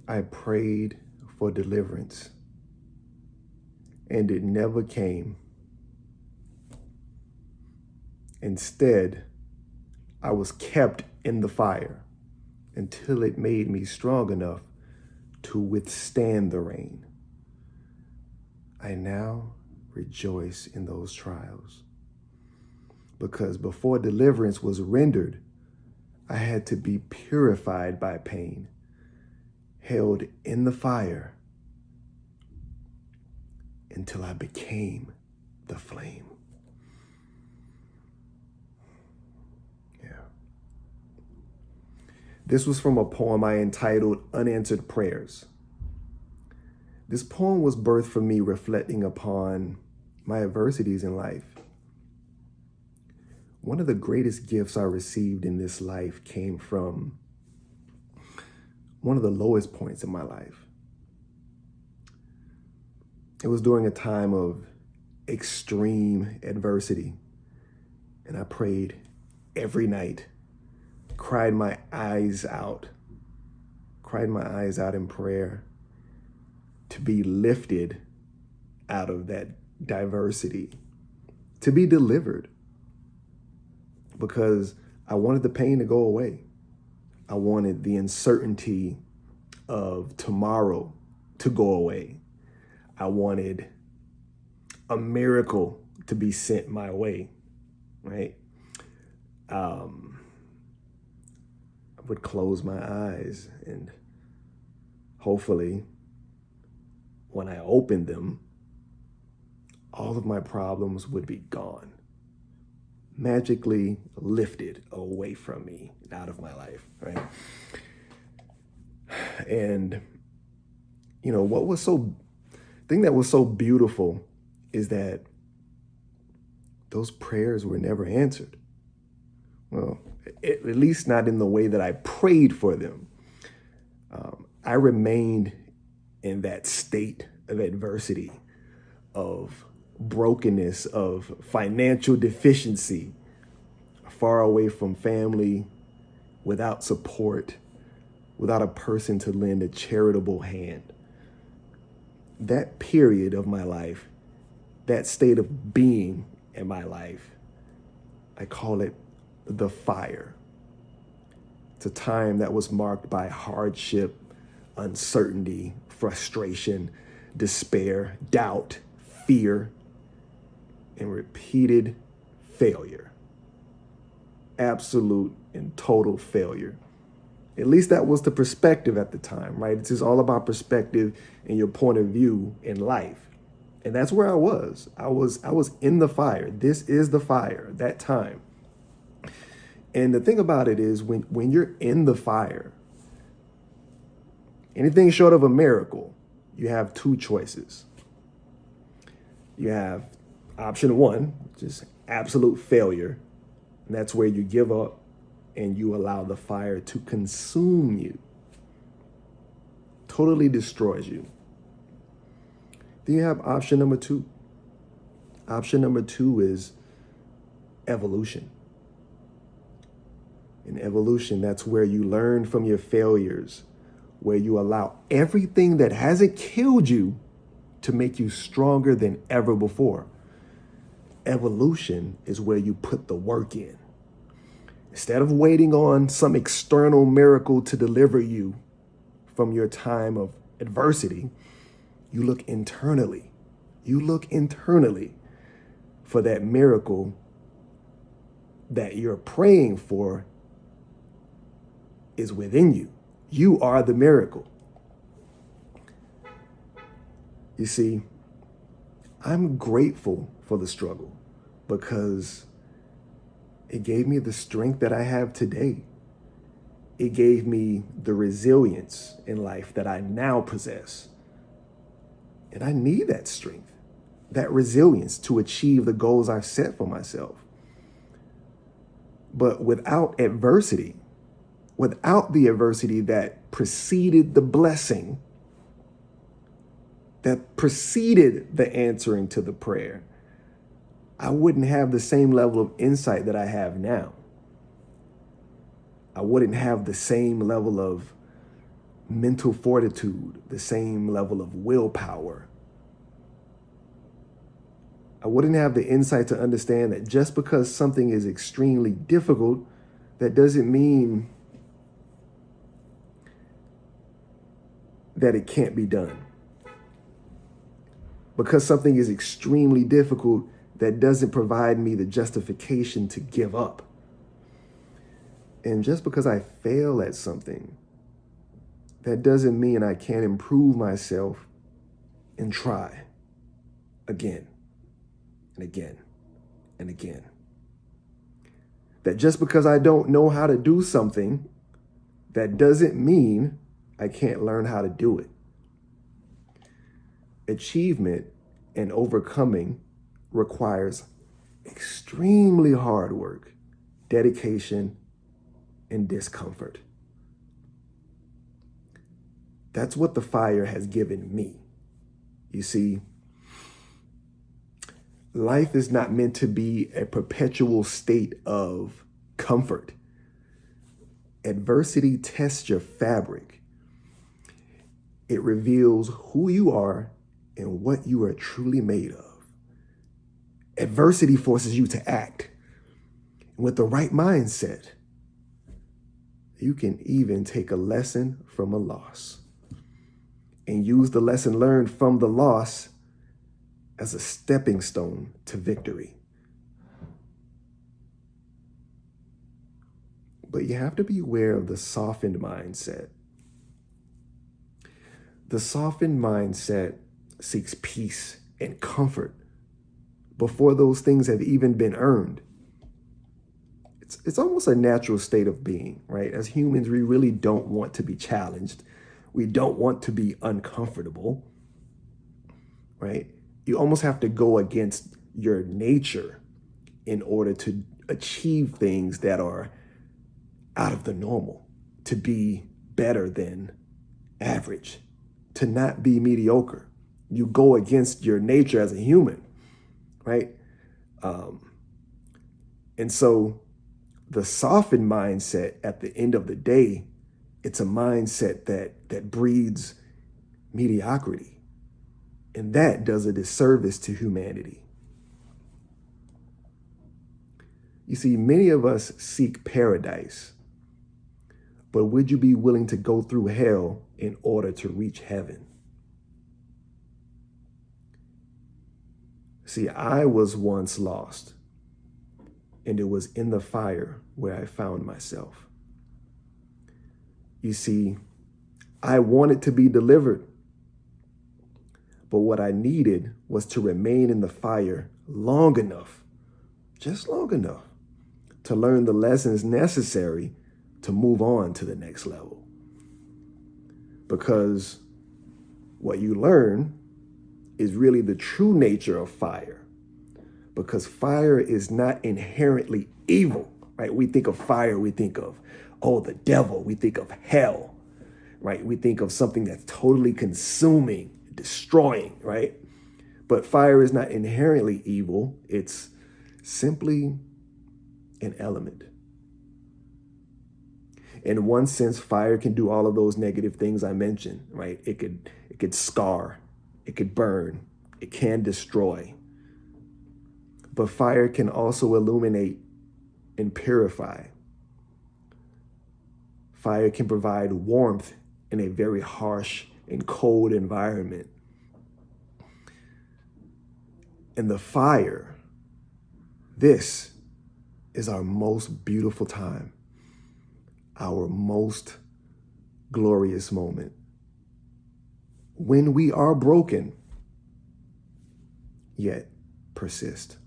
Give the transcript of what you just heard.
I prayed for deliverance, and it never came. Instead, I was kept in the fire until it made me strong enough to withstand the rain. I now rejoice in those trials, because before deliverance was rendered, I had to be purified by pain, held in the fire until I became the flame. This was from a poem I entitled Unanswered Prayers. This poem was birthed for me reflecting upon my adversities in life. One of the greatest gifts I received in this life came from one of the lowest points in my life. It was during a time of extreme adversity, and I prayed every night, cried my eyes out in prayer to be lifted out of that diversity, to be delivered, because I wanted the pain to go away. I wanted the uncertainty of tomorrow to go away. I wanted a miracle to be sent my way, right? I would close my eyes, and hopefully when I opened them, all of my problems would be gone, magically lifted away from me and out of my life, right? And thing that was so beautiful is that those prayers were never answered. Well, at least not in the way that I prayed for them. I remained in that state of adversity, of brokenness, of financial deficiency, far away from family, without support, without a person to lend a charitable hand. That period of my life, that state of being in my life, I call it the fire. It's a time that was marked by hardship, uncertainty, frustration, despair, doubt, fear, and repeated failure. Absolute and total failure. At least that was the perspective at the time, right? It's just all about perspective and your point of view in life. And that's where I was. I was in the fire. This is the fire, that time. And the thing about it is when you're in the fire, anything short of a miracle, you have two choices. You have option one, which is absolute failure. And that's where you give up and you allow the fire to consume you. Totally destroys you. Then you have option number two. Option number two is evolution. In evolution, that's where you learn from your failures, where you allow everything that hasn't killed you to make you stronger than ever before. Evolution is where you put the work in. Instead of waiting on some external miracle to deliver you from your time of adversity, you look internally. You look internally for that miracle that you're praying for is within you. You are the miracle. You see, I'm grateful for the struggle because it gave me the strength that I have today. It gave me the resilience in life that I now possess. And I need that strength, that resilience to achieve the goals I've set for myself. But without adversity, without the adversity that preceded the blessing, that preceded the answering to the prayer, I wouldn't have the same level of insight that I have now. I wouldn't have the same level of mental fortitude, the same level of willpower. I wouldn't have the insight to understand that just because something is extremely difficult, that doesn't mean that it can't be done. Because something is extremely difficult, that doesn't provide me the justification to give up. And just because I fail at something, that doesn't mean I can't improve myself and try again and again and again. That just because I don't know how to do something, that doesn't mean I can't learn how to do it. Achievement and overcoming requires extremely hard work, dedication, and discomfort. That's what the fire has given me. You see, life is not meant to be a perpetual state of comfort. Adversity tests your fabric. It reveals who you are and what you are truly made of. Adversity forces you to act. And with the right mindset, you can even take a lesson from a loss and use the lesson learned from the loss as a stepping stone to victory. But you have to be aware of the softened mindset. The softened mindset seeks peace and comfort before those things have even been earned. It's almost a natural state of being, right? As humans, we really don't want to be challenged. We don't want to be uncomfortable, right? You almost have to go against your nature in order to achieve things that are out of the normal, to be better than average, to not be mediocre. You go against your nature as a human, right? And so the softened mindset at the end of the day, it's a mindset that breeds mediocrity. And that does a disservice to humanity. You see, many of us seek paradise, but would you be willing to go through hell in order to reach heaven? See, I was once lost, and it was in the fire where I found myself. You see, I wanted to be delivered, but what I needed was to remain in the fire long enough, just long enough, to learn the lessons necessary to move on to the next level. Because what you learn is really the true nature of fire. Because fire is not inherently evil, right? We think of fire, we think of, oh, the devil, we think of hell, right? We think of something that's totally consuming, destroying, right? But fire is not inherently evil. It's simply an element. In one sense, fire can do all of those negative things I mentioned, right? It could scar, it could burn, it can destroy. But fire can also illuminate and purify. Fire can provide warmth in a very harsh and cold environment. And the fire, this is our most beautiful time, our most glorious moment. When we are broken, yet persist.